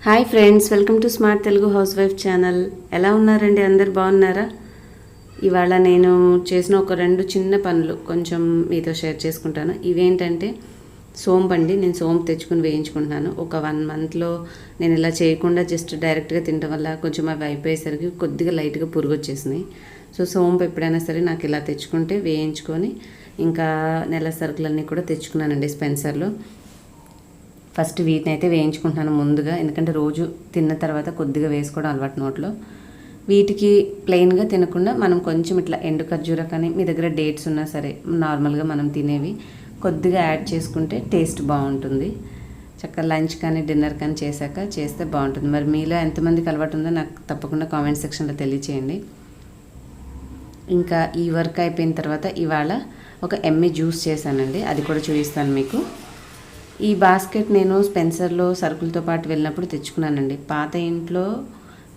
Hi friends, welcome to smart Telugu house wife channel. ఎలా ఉన్నారండి? అందరు బాగున్నారా? ఇవాళ నేను చేసిన ఒక 2 చిన్న పనులు కొంచెం మీతో షేర్ చేసుకుంటాను. ఇవేంటంటే సోంపు అండి. నేను సోంపు తెచ్చుకుని వేయించుకుంటున్నాను. ఒక 1 మంత్లో నేను ఇలా చేయకుండా జస్ట్ డైరెక్ట్గా తినడం వల్ల కొంచెం అవి అయిపోయేసరికి కొద్దిగా లైట్గా పురుగు వచ్చేసినాయి. సో సోంపు ఎప్పుడైనా సరే నాకు ఇలా తెచ్చుకుంటే వేయించుకొని ఇంకా నెల సరుకులన్నీ కూడా తెచ్చుకున్నానండి స్పెన్సర్లో. ఫస్ట్ వీటిని అయితే వేయించుకుంటున్నాను ముందుగా, ఎందుకంటే రోజు తిన్న తర్వాత కొద్దిగా వేసుకోవడం అలవాటు నోట్లో. వీటికి ప్లెయిన్గా తినకుండా మనం కొంచెం ఇట్లా ఎండు ఖర్జూర కానీ మీ దగ్గర డేట్స్ ఉన్నా సరే నార్మల్గా మనం తినేవి కొద్దిగా యాడ్ చేసుకుంటే టేస్ట్ బాగుంటుంది. చక్కగా లంచ్ కానీ డిన్నర్ కానీ చేస్తే బాగుంటుంది. మరి మీలో ఎంతమందికి అలవాటు ఉందో నాకు తప్పకుండా కామెంట్ సెక్షన్లో తెలియచేయండి. ఇంకా ఈ వర్క్ అయిపోయిన తర్వాత ఇవాళ ఒక ఎమ్మి జ్యూస్ చేశానండి, అది కూడా చూపిస్తాను మీకు. ఈ బాస్కెట్ నేను స్పెన్సర్లో సరుకులతో పాటు వెళ్ళినప్పుడు తెచ్చుకున్నానండి. పాత ఇంట్లో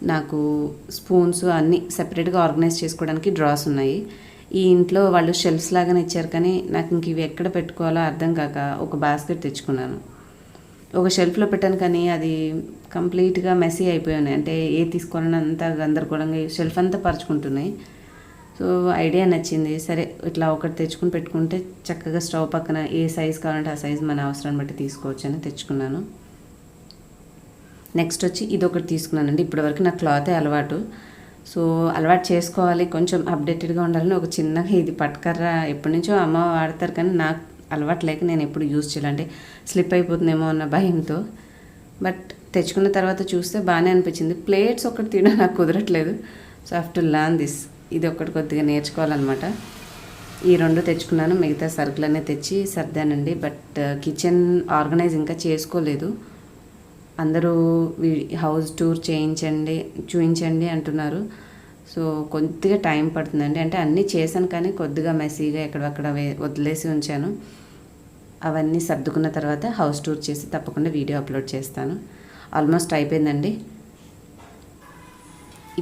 నాకు స్పూన్స్ అన్నీ సెపరేట్గా ఆర్గనైజ్ చేసుకోవడానికి డ్రాస్ ఉన్నాయి. ఈ ఇంట్లో వాళ్ళు షెల్ఫ్స్ లాగానే ఇచ్చారు, కానీ నాకు ఇంక ఇవి ఎక్కడ పెట్టుకోవాలో అర్థం కాక ఒక బాస్కెట్ తెచ్చుకున్నాను. ఒక షెల్ఫ్లో పెట్టాను, కానీ అది కంప్లీట్గా మెస్సీ అయిపోయి ఉన్నాయి. అంటే ఏ తీసుకోవాలని అంతా గందరగోళంగా షెల్ఫ్ అంతా పరుచుకుంటున్నాయి. సో ఐడియా నచ్చింది, సరే ఇట్లా ఒకటి తెచ్చుకుని పెట్టుకుంటే చక్కగా స్టవ్ పక్కన ఏ సైజు కావాలంటే ఆ సైజు మన అవసరాన్ని బట్టి తీసుకోవచ్చు అని తెచ్చుకున్నాను. నెక్స్ట్ వచ్చి ఇది ఒకటి తీసుకున్నానండి. ఇప్పటివరకు నాకు క్లాతే అలవాటు, సో అలవాటు చేసుకోవాలి, కొంచెం అప్డేటెడ్గా ఉండాలని ఒక చిన్నగా ఇది పట్టుకర్ర ఎప్పటి నుంచో అమ్మ వాడతారు, కానీ నాకు అలవాటు లేక నేను ఎప్పుడు యూజ్ చేయాలంటే స్లిప్ అయిపోతుందేమో అన్న భయంతో. బట్ తెచ్చుకున్న తర్వాత చూస్తే బాగానే అనిపించింది. ప్లేట్స్ ఒకటి తినడం నాకు కుదరట్లేదు, so have to learn this. ఇది ఒకటి కొద్దిగా నేర్చుకోవాలన్నమాట. ఈ 2 తెచ్చుకున్నాను, మిగతా సరుకులన్నీ తెచ్చి సర్దానండి. బట్ కిచెన్ ఆర్గనైజ్ ఇంకా చేసుకోలేదు. అందరూ హౌస్ టూర్ చూపించండి అంటున్నారు. సో కొద్దిగా టైం పడుతుందండి. అంటే అన్నీ చేశాను, కానీ కొద్దిగా మెస్సీగా ఎక్కడక్కడ వదిలేసి ఉంచాను. అవన్నీ సర్దుకున్న తర్వాత హౌస్ టూర్ చేసి తప్పకుండా వీడియో అప్లోడ్ చేస్తాను. ఆల్మోస్ట్ అయిపోయిందండి.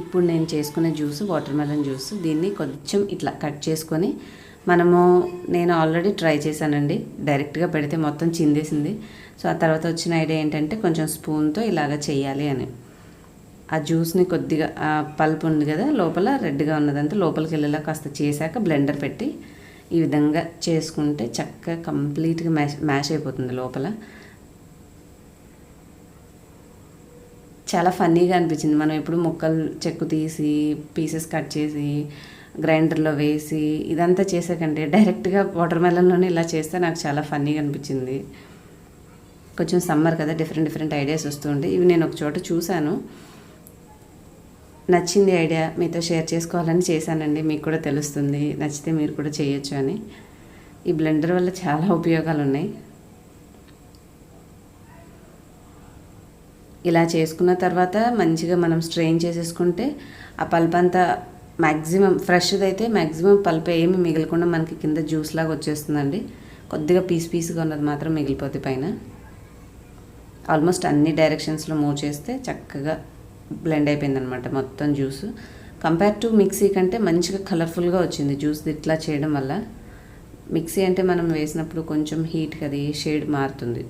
ఇప్పుడు నేను చేసుకునే జ్యూస్ వాటర్ మెలన్ జ్యూస్. దీన్ని కొంచెం ఇట్లా కట్ చేసుకొని నేను ఆల్రెడీ ట్రై చేశానండి, డైరెక్ట్గా పెడితే మొత్తం చిందేసింది. సో ఆ తర్వాత వచ్చిన ఐడియా ఏంటంటే కొంచెం స్పూన్తో ఇలాగ చేయాలి అని. ఆ జ్యూస్ని కొద్దిగా పల్ప్ ఉంది కదా లోపల రెడ్గా ఉన్నదంతా లోపలికి వెళ్ళేలా కాస్త చేశాక బ్లెండర్ పెట్టి ఈ విధంగా చేసుకుంటే చక్కగా కంప్లీట్గా మ్యాష్ అయిపోతుంది లోపల. చాలా ఫన్నీగా అనిపించింది. మనం ఎప్పుడు ముక్కలు చెక్కు తీసి పీసెస్ కట్ చేసి గ్రైండర్లో వేసి ఇదంతా చేసాకంటే డైరెక్ట్గా వాటర్ మెలన్లోనే ఇలా చేస్తే నాకు చాలా ఫన్నీగా అనిపించింది. కొంచెం సమ్మర్ కదా, డిఫరెంట్ ఐడియాస్ వస్తుంటాయి. ఇవి నేను ఒక చోట చూశాను, నచ్చింది ఐడియా, మీతో షేర్ చేసుకోవాలని చేశానండి. మీకు కూడా తెలుస్తుంది, నచ్చితే మీరు కూడా చేయొచ్చు అని. ఈ బ్లెండర్ వల్ల చాలా ఉపయోగాలు ఉన్నాయి. ఇలా చేసుకున్న తర్వాత మంచిగా మనం స్ట్రెయిన్ చేసేసుకుంటే ఆ పల్ప్ అంతా మ్యాక్సిమం ఫ్రెష్ది అయితే మ్యాక్సిమం పల్ప్ ఏమి మిగలకుండా మనకి కింద జ్యూస్ లాగా వచ్చేస్తుందండి. కొద్దిగా పీస్గా ఉన్నది మాత్రం మిగిలిపోతే పైన. ఆల్మోస్ట్ అన్ని డైరెక్షన్స్లో మూవ్ చేస్తే చక్కగా బ్లెండ్ అయిపోయిందనమాట మొత్తం జ్యూస్. కంపేర్ టు మిక్సీ కంటే మంచిగా కలర్ఫుల్గా వచ్చింది జ్యూస్ ఇట్లా చేయడం వల్ల. మిక్సీ అంటే మనం వేసినప్పుడు కొంచెం హీట్కి అది షేడ్ మారుతుంది,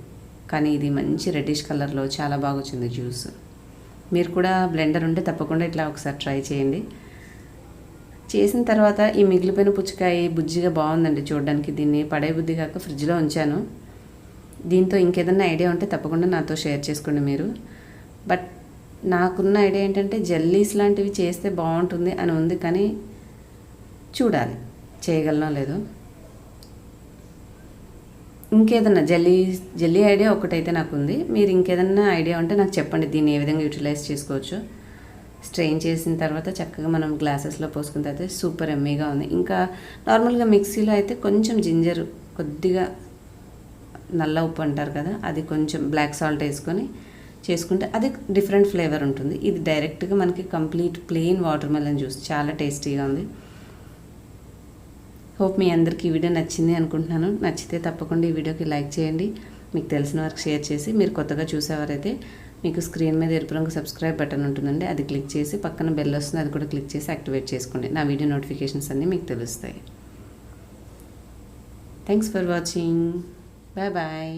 కానీ ఇది మంచి రెడ్డిష్ కలర్లో చాలా బాగా వచ్చింది జ్యూస్. మీరు కూడా బ్లెండర్ ఉంటే తప్పకుండా ఇట్లా ఒకసారి ట్రై చేయండి. చేసిన తర్వాత ఈ మిగిలిపోయిన పుచ్చకాయ బుజ్జిగా బాగుందండి చూడడానికి. దీన్ని పడే బుద్ధి కాక ఫ్రిడ్జ్లో ఉంచాను. దీంతో ఇంకేదన్నా ఐడియా ఉంటే తప్పకుండా నాతో షేర్ చేసుకోండి మీరు. బట్ నాకున్న ఐడియా ఏంటంటే జెల్లీస్ లాంటివి చేస్తే బాగుంటుంది అని ఉంది, కానీ చూడాలి చేయగలనో లేదో. ఇంకేదన్నా జెల్లీ ఐడియా ఒకటైతే నాకు ఉంది. మీరు ఇంకేదన్నా ఐడియా ఉంటే నాకు చెప్పండి, దీన్ని ఏ విధంగా యూటిలైజ్ చేసుకోవచ్చు. స్ట్రెయిన్ చేసిన తర్వాత చక్కగా మనం గ్లాసెస్లో పోసుకున్న తర్వాత సూపర్ ఎమ్మీగా ఉంది. ఇంకా నార్మల్గా మిక్సీలో అయితే కొంచెం జింజర్, కొద్దిగా నల్ల ఉప్పు అంటారు కదా, అది కొంచెం బ్లాక్ సాల్ట్ వేసుకొని చేసుకుంటే అది డిఫరెంట్ ఫ్లేవర్ ఉంటుంది. ఇది డైరెక్ట్గా మనకి complete plain water melon juice చాలా టేస్టీగా ఉంది. హోప్ మీ అందరికీ ఈ వీడియో నచ్చింది అనుకుంటున్నాను. నచ్చితే తప్పకుండా ఈ వీడియోకి లైక్ చేయండి, మీకు తెలిసిన వారికి షేర్ చేసి. మీరు కొత్తగా చూసేవారైతే మీకు స్క్రీన్ మీద ఎరుపు రంగు సబ్స్క్రైబ్ బటన్ ఉంటుందండి, అది క్లిక్ చేసి పక్కన బెల్ వస్తుంది, అది కూడా క్లిక్ చేసి యాక్టివేట్ చేసుకోండి. నా వీడియో నోటిఫికేషన్స్ అన్నీ మీకు తెలుస్తాయి. Thanks for watching. Bye bye.